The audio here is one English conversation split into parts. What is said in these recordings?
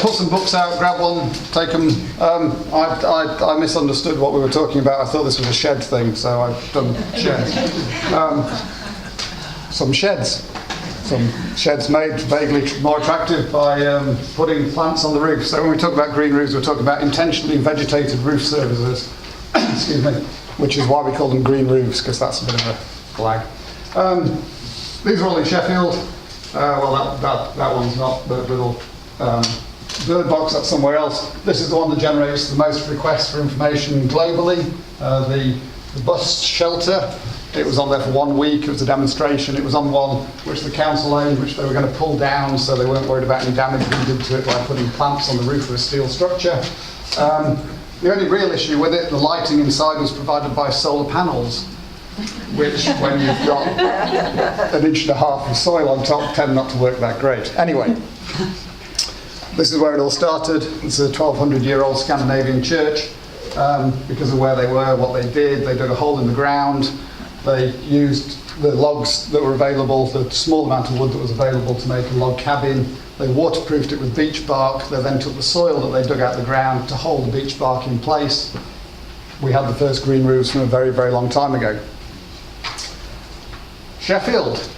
pull some books out, grab one, take them. I misunderstood what we were talking about. I thought this was a shed thing, so I've done sheds. Some sheds made vaguely more attractive by putting plants on the roof. So when we talk about green roofs, we're talking about intentionally vegetated roof surfaces, excuse me, which is why we call them green roofs, because that's a bit of a flag. These are all in Sheffield. Well, that one's not, the little bird box, that's somewhere else. This is the one that generates the most requests for information globally. The bus shelter, it was on there for 1 week. It was a demonstration. It was on one which the council owned, which they were going to pull down, so they weren't worried about any damage being done to it by putting plants on the roof of a steel structure. The only real issue with it, the lighting inside was provided by solar panels, which, when you've got 1.5 inches of soil on top, tend not to work that great. Anyway, this is where it all started. It's a 1,200-year-old Scandinavian church. Because of where they were, what they did, they dug a hole in the ground. They used the logs that were available, the small amount of wood that was available, to make a log cabin. They waterproofed it with beech bark. They then took the soil that they dug out of the ground to hold the beech bark in place. We had the first green roofs from a very, very long time ago. Sheffield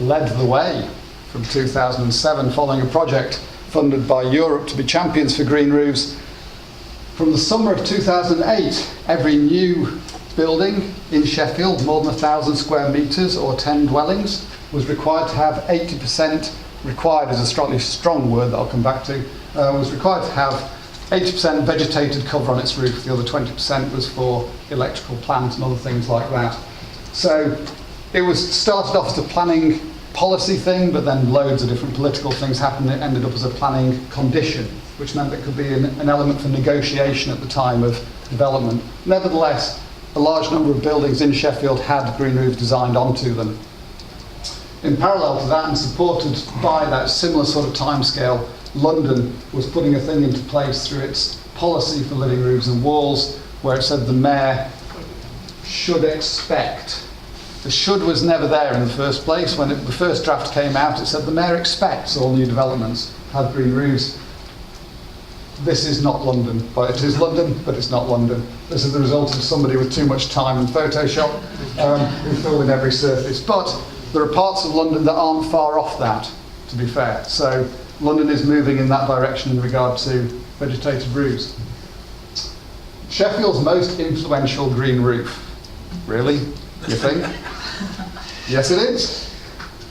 led the way from 2007, following a project funded by Europe to be champions for green roofs. From the summer of 2008, every new building in Sheffield, more than 1,000 square metres or 10 dwellings, was required to have 80%, required is a strong word that I'll come back to, was required to have 80% vegetated cover on its roof. The other 20% was for electrical plant and other things like that. So it was started off as a planning policy thing, but then loads of different political things happened. It ended up as a planning condition, which meant there could be an element for negotiation at the time of development. Nevertheless, a large number of buildings in Sheffield had green roofs designed onto them. In parallel to that, and supported by that similar sort of timescale, London was putting a thing into place through its policy for living roofs and walls, where it said the mayor should expect. The should was never there in the first place. When the first draft came out, it said the mayor expects all new developments have green roofs. This is not London, but it is London, but it's not London. This is the result of somebody with too much time in Photoshop who filled in every surface. But there are parts of London that aren't far off that, to be fair. So London is moving in that direction in regard to vegetated roofs. Sheffield's most influential green roof. Really? You think? Yes, it is.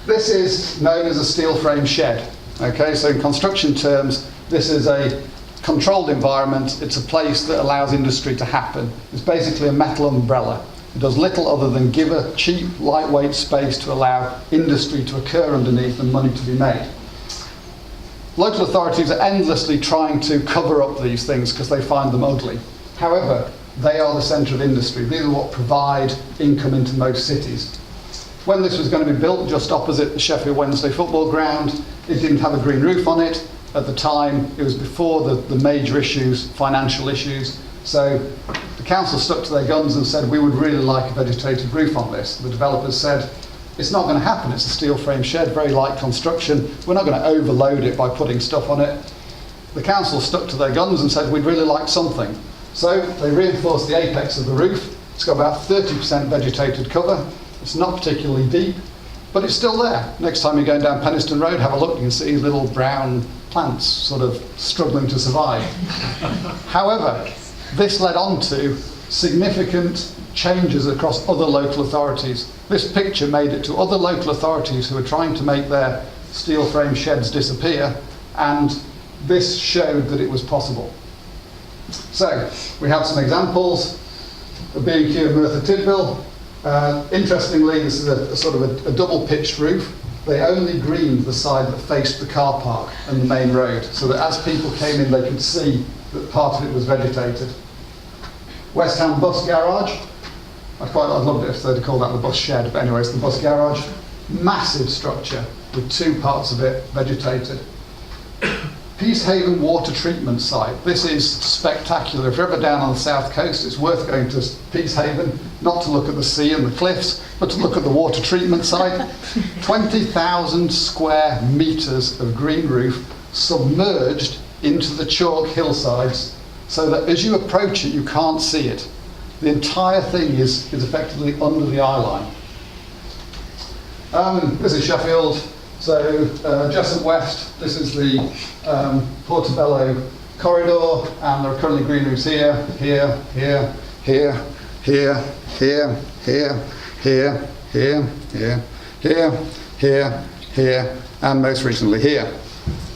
This is known as a steel frame shed. Okay, so in construction terms, this is a controlled environment. It's a place that allows industry to happen. It's basically a metal umbrella. It does little other than give a cheap, lightweight space to allow industry to occur underneath and money to be made. Local authorities are endlessly trying to cover up these things because they find them ugly. However, they are the centre of industry. These are what provide income into most cities. When this was going to be built just opposite the Sheffield Wednesday football ground, it didn't have a green roof on it. At the time, it was before the major issues, financial issues. So the council stuck to their guns and said, we would really like a vegetated roof on this. The developers said, it's not going to happen. It's a steel frame shed, very light construction. We're not going to overload it by putting stuff on it. The council stuck to their guns and said, we'd really like something. So they reinforced the apex of the roof. It's got about 30% vegetated cover. It's not particularly deep, but it's still there. Next time you're going down Penistone Road, have a look, you can see little brown plants sort of struggling to survive. However, this led on to significant changes across other local authorities. This picture made it to other local authorities who were trying to make their steel frame sheds disappear, and this showed that it was possible. So, we have some examples. The B&Q of Merthyr Tydfil. Interestingly, this is a sort of a double pitched roof. They only greened the side that faced the car park and the main road, so that as people came in, they could see that part of it was vegetated. West Ham Bus Garage. I'd loved it if they'd called that the bus shed, but anyway, it's the bus garage. Massive structure with two parts of it vegetated. Peacehaven water treatment site. This is spectacular. If you're ever down on the south coast, it's worth going to Peacehaven, not to look at the sea and the cliffs, but to look at the water treatment site. 20,000 square metres of green roof submerged into the chalk hillsides so that as you approach it, you can't see it. The entire thing is effectively under the eye line. This is Sheffield. So Jessup West, this is the Portobello corridor, and there are currently green roofs here, here, here, here, here, here, here, here, here, here, here, here, here, and most recently here.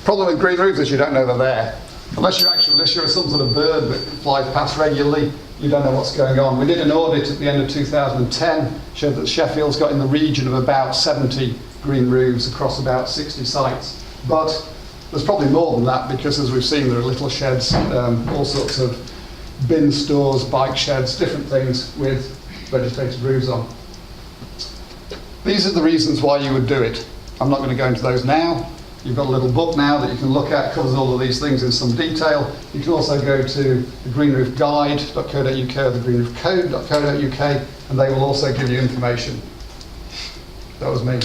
Problem with green roofs is you don't know they're there. Unless you're some sort of bird that flies past regularly, you don't know what's going on. We did an audit at the end of 2010, showed that Sheffield's got in the region of about 70 green roofs across about 60 sites. But there's probably more than that, because as we've seen, there are little sheds, all sorts of bin stores, bike sheds, different things with vegetated roofs on. These are the reasons why you would do it. I'm not going to go into those now. You've got a little book now that you can look at, covers all of these things in some detail. You can also go to the greenroofguide.co.uk or the greenroofcode.co.uk, and they will also give you information. That was me.